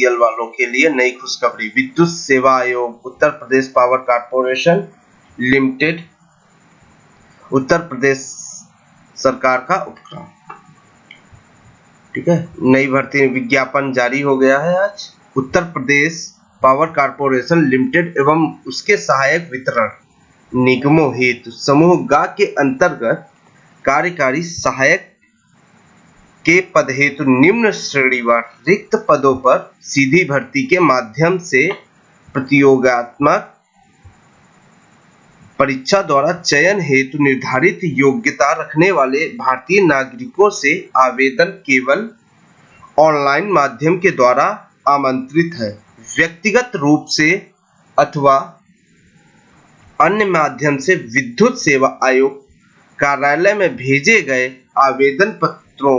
BPCL वालों के लिए नई खुशखबरी। विद्युत सेवा आयोग, Uttar Pradesh power corporation limited, Uttar Pradesh सरकार का उपक्रम। ठीक है, नई भर्ती विज्ञापन जारी हो गया है आज। Uttar Pradesh power corporation limited एवं उसके सहायक वितरण निगमों हेतु समूह ग के अंतर्गत कार्यकारी सहायक के पद हेतु निम्न श्रेणीवार रिक्त पदों पर सीधी भर्ती के माध्यम से प्रतियोगात्मक परीक्षा द्वारा चयन हेतु निर्धारित योग्यता रखने वाले भारतीय नागरिकों से आवेदन केवल ऑनलाइन माध्यम के द्वारा आमंत्रित है। व्यक्तिगत रूप से अथवा अन्य माध्यम से विद्युत सेवा आयोग कार्यालय में भेजे गए आवेदन पत्रों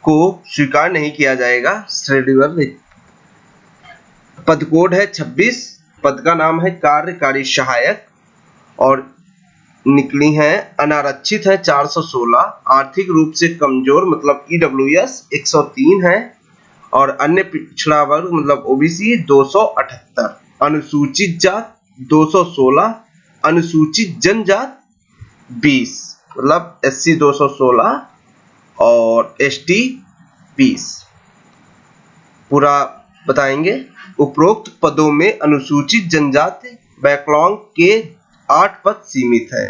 को स्वीकार नहीं किया जाएगा। श्रेणीवार पद कोड है 26, पद का नाम है कार्यकारी सहायक और निकली है अनारक्षित है 416, आर्थिक रूप से कमजोर मतलब ईडब्ल्यूएस 103 है और अन्य पिछड़ा वर्ग मतलब ओबीसी 278, अनुसूचित जात 216, अनुसूचित जनजात 20 मतलब एससी 216 और एसटी 20। पूरा बताएंगे। उपरोक्त पदों में अनुसूचित जनजाति बैकलॉग के 8 पद सीमित है।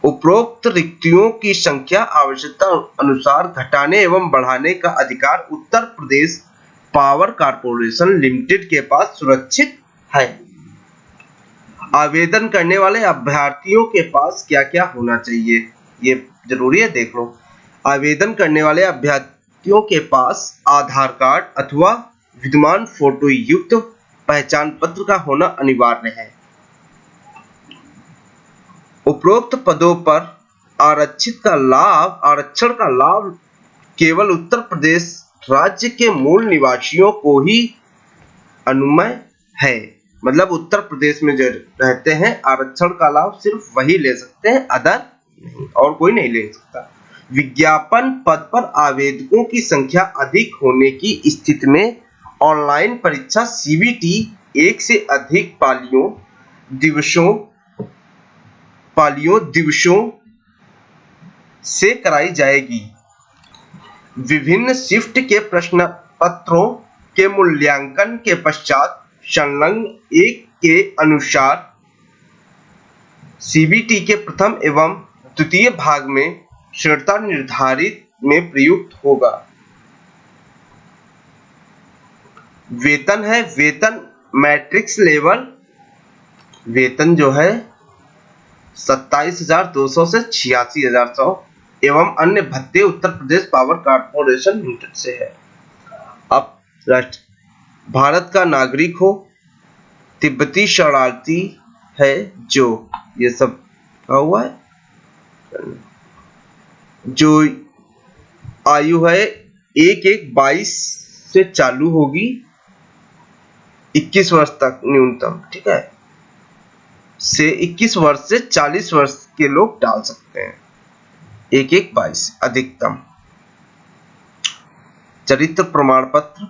उपरोक्त रिक्तियों की संख्या आवश्यकता अनुसार घटाने एवं बढ़ाने का अधिकार Uttar Pradesh power corporation limited के पास सुरक्षित है। आवेदन करने वाले अभ्यर्थियों के पास क्या क्या होना चाहिए ये जरूरी है, देख लो। आवेदन करने वाले अभ्यर्थियों के पास आधार कार्ड अथवा विद्यमान फोटो युक्त पहचान पत्र का होना अनिवार्य है। उपरोक्त पदों पर आरक्षण का लाभ केवल उत्तर प्रदेश राज्य के मूल निवासियों को ही अनुमय है। मतलब उत्तर प्रदेश में जो रहते हैं आरक्षण का लाभ सिर्फ वही ले सकते हैं, अदर नहीं, और कोई नहीं ले सकता। विज्ञापन पद पर आवेदकों की संख्या अधिक होने की स्थिति में ऑनलाइन परीक्षा सीबीटी एक से अधिक दिवसों से कराई जाएगी। विभिन्न शिफ्ट के प्रश्न पत्रों के मूल्यांकन के पश्चात संलग्न एक के अनुसार सीबीटी के प्रथम एवं द्वितीय भाग में श्रेणीता निर्धारित में प्रयुक्त होगा। वेतन है, वेतन मैट्रिक्स लेवल वेतन जो है 27,200 से 86,100 एवं अन्य भत्ते Uttar Pradesh power corporation limited से है। अब भारत का नागरिक हो, तिब्बती शरणार्थी है जो ये सब हुआ है, जो आयु है 1/1/22 से चालू होगी 21 वर्ष तक न्यूनतम, ठीक है, से 21 वर्ष से 40 वर्ष के लोग डाल सकते हैं। 1/1/22 अधिकतम। चरित्र प्रमाण पत्र,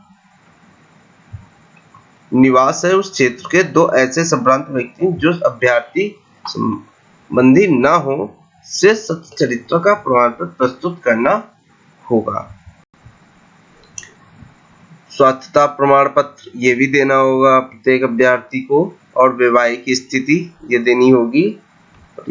निवास है उस क्षेत्र के 2 ऐसे संभ्रांत व्यक्ति जो अभ्यर्थी संबंधी न हो से सत्य चरित्र का प्रमाण पत्र प्रस्तुत करना होगा। स्वास्थ्यता प्रमाण पत्र ये भी देना होगा प्रत्येक अभ्यर्थी को और वैवाहिक स्थिति ये देनी होगी।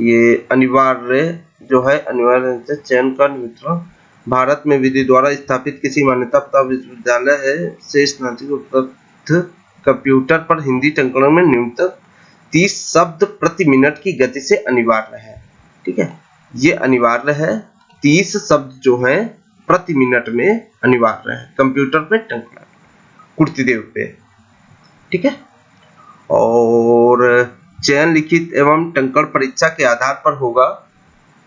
ये अनिवार्य जो है अनिवार्य चयन का वितरण भारत में विधि द्वारा स्थापित किसी मान्यता प्राप्त विश्वविद्यालय है से स्नातक उपलब्ध कंप्यूटर पर हिंदी टंकणों में न्यूनतम 30 शब्द प्रति मिनट की गति से अनिवार्य है। ठीक है, ये अनिवार्य है, 30 शब्द जो हैं प्रति मिनट में अनिवार्य है कंप्यूटर पे टंकना कुर्तीदेव पे। ठीक है, और चयन लिखित एवं टंकण परीक्षा के आधार पर होगा।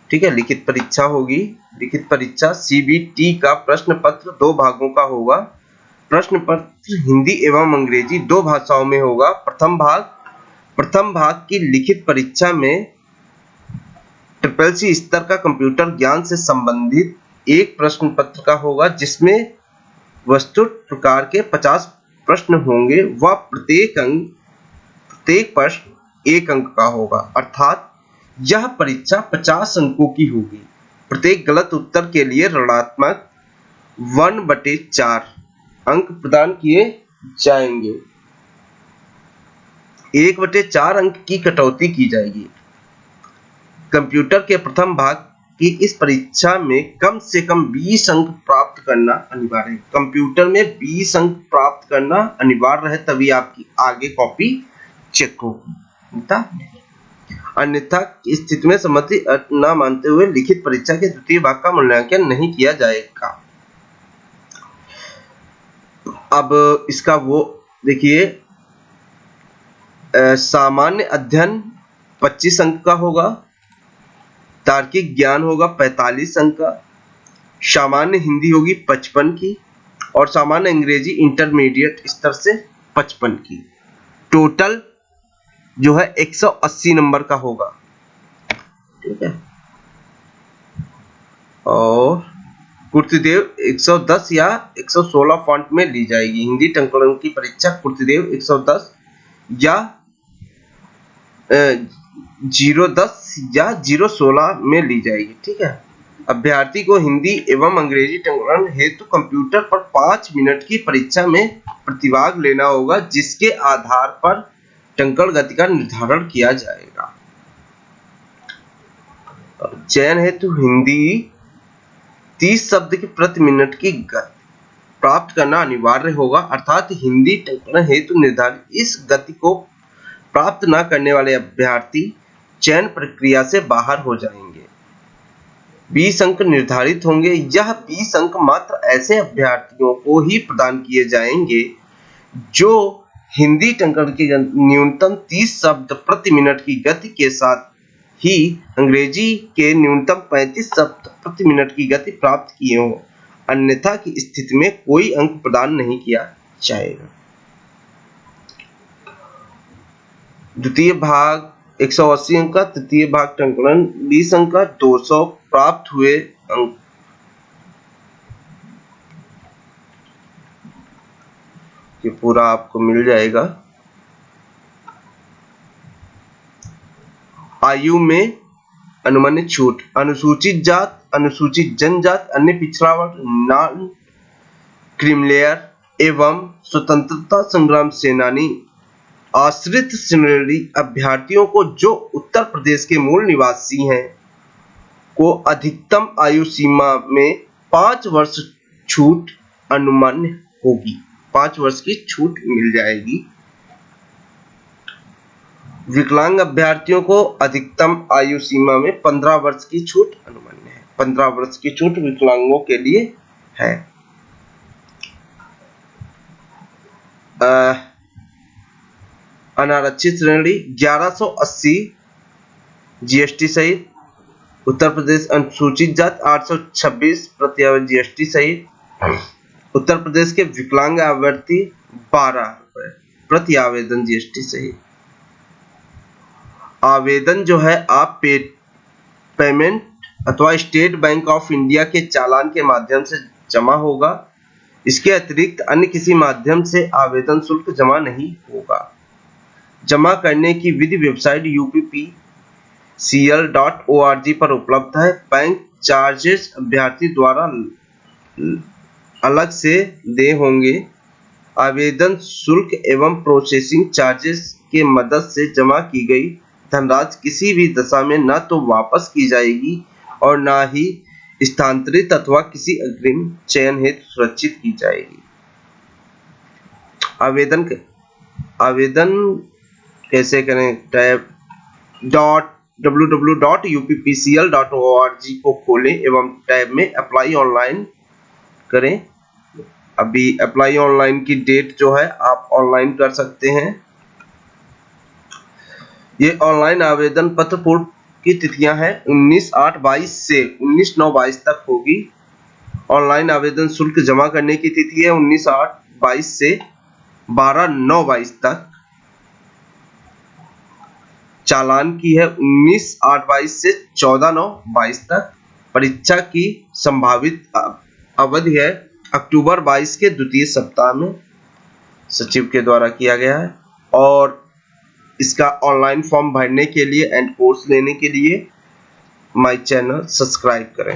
ठीक है, लिखित परीक्षा होगी। लिखित परीक्षा सीबीटी का प्रश्न पत्र 2 भागों का होगा। प्रश्न पत्र हिंदी एवं अंग्रेजी 2 भाषाओं में होगा। प्रथम भाग की लिखित परीक्षा में SSC स्तर का कंप्यूटर ज्ञान से संबंधित एक प्रश्न पत्र का होगा जिसमें वस्तु प्रकार के 50 प्रश्न होंगे व प्रत्येक प्रश्न 1 अंक का होगा, अर्थात यह परीक्षा 50 अंकों की होगी। प्रत्येक गलत उत्तर के लिए ऋणात्मक 1/4 अंक प्रदान किए जाएंगे। 1/4 अंक की कटौती की जाएगी। कंप्यूटर के प्रथम भाग की इस परीक्षा में कम से कम 20 अंक प्राप्त करना अनिवार्य है। कंप्यूटर में 20 अंक प्राप्त करना अनिवार्य है, तभी आपकी आगे कॉपी चेक होगी, अन्यथा की स्थिति में सम्मति न मानते हुए लिखित परीक्षा के द्वितीय भाग का मूल्यांकन नहीं किया जाएगा। अब इसका वो देखिए, सामान्य अध्ययन 25 अंक का होगा, तार्किक ज्ञान होगा 45 अंक का, सामान्य हिंदी होगी 55 की और सामान्य अंग्रेजी इंटरमीडिएट स्तर से 55 की। टोटल जो है 180 नंबर का होगा, ठीक है। और कुर्तिदेव 110 या 116 फॉन्ट में ली जाएगी। हिंदी टंकण की परीक्षा कुर्तिदेव 110 या 010 या 016 में ली जाएगी, ठीक है। अभ्यर्थी को हिंदी एवं अंग्रेजी टंकण हेतु कंप्यूटर पर 5 मिनट की परीक्षा में प्रतिभाग लेना होगा, जिसके आधार पर टंकण गति का निर्धारण किया जाएगा। चयन हेतु हिंदी 30 शब्द की प्रति मिनट की गति प्राप्त करना अनिवार्य होगा, अर्थात हिंदी टंकण हेतु निर्धारित इस गति को प्राप्त न करने वाले अभ्यर्थी चयन प्रक्रिया से बाहर हो जाएंगे। 20 अंक निर्धारित होंगे। यह 20 अंक मात्र ऐसे अभ्यर्थियों को ही प्रदान किए जाएंगे जो हिंदी टंकण की न्यूनतम 30 शब्द प्रति मिनट की गति के साथ ही अंग्रेजी के न्यूनतम 35 शब्द प्रति मिनट की गति प्राप्त किए हों, अन्यथा की स्थिति में कोई अंक प्रदान नहीं किया जाएगा। द्वितीय भाग 180 अंक का, तृतीय भाग टंकण 20 अंक का, 200 प्राप्त हुए अंक ये पूरा आपको मिल जाएगा। आयु में अनुमान्य छूट, अनुसूचित जात, अनुसूचित जनजात, अन्य पिछड़ा वर्ग, नॉन क्रीमिलेयर एवं स्वतंत्रता संग्राम सेनानी आश्रित श्रेणी अभ्यर्थियों को जो उत्तर प्रदेश के मूल निवासी हैं को अधिकतम आयु सीमा में 5 वर्ष छूट अनुमान्य होगी, 5 वर्ष की छूट मिल जाएगी। विकलांग अभ्यर्थियों को अधिकतम आयु सीमा में 15 वर्ष की छूट अनुमान्य है। 15 वर्ष की छूट विकलांगों के लिए है। अनारक्षित श्रेणी 1180 जीएसटी सहित, उत्तर प्रदेश अनुसूचित जात 826 प्रति आवेदन जीएसटी सहित, उत्तर प्रदेश के विकलांग अभ्यर्थी 12 रुपए प्रति आवेदन जीएसटी सहित। आवेदन जो है आप पेमेंट अथवा स्टेट बैंक ऑफ इंडिया के चालान के माध्यम से जमा होगा। इसके अतिरिक्त अन्य किसी माध्यम से आवेदन शुल्क जमा नहीं होगा। जमा करने की विधि वेबसाइट uppcl.org पर उपलब्ध है। बैंक चार्जेस अभ्यर्थी द्वारा अलग से दे होंगे। आवेदन शुल्क एवं प्रोसेसिंग चार्जेस के मदद से जमा की गई धनराशि किसी भी दशा में न तो वापस की जाएगी और न ही स्थानांतरित अथवा किसी अग्रिम चयन हेतु सुरक्षित की जाएगी। आवेदन कैसे करें? टैब www.uppcl.org को खोलें एवं टैब में अप्लाई ऑनलाइन करें। अभी अप्लाई ऑनलाइन की डेट जो है आप ऑनलाइन कर सकते हैं। ये ऑनलाइन आवेदन पत्र पूर्ण की तिथियां हैं 19/8/22 से 19/9/22 तक होगी। ऑनलाइन आवेदन शुल्क जमा करने की तिथि है 19/8/22 से 12/9/22 तक। चालान की है 19/8/22 से 14/9/22 तक। परीक्षा की संभावित अवधि है अक्टूबर 22 के द्वितीय सप्ताह में सचिव के द्वारा किया गया है। और इसका ऑनलाइन फॉर्म भरने के लिए एंड कोर्स लेने के लिए माय चैनल सब्सक्राइब करें।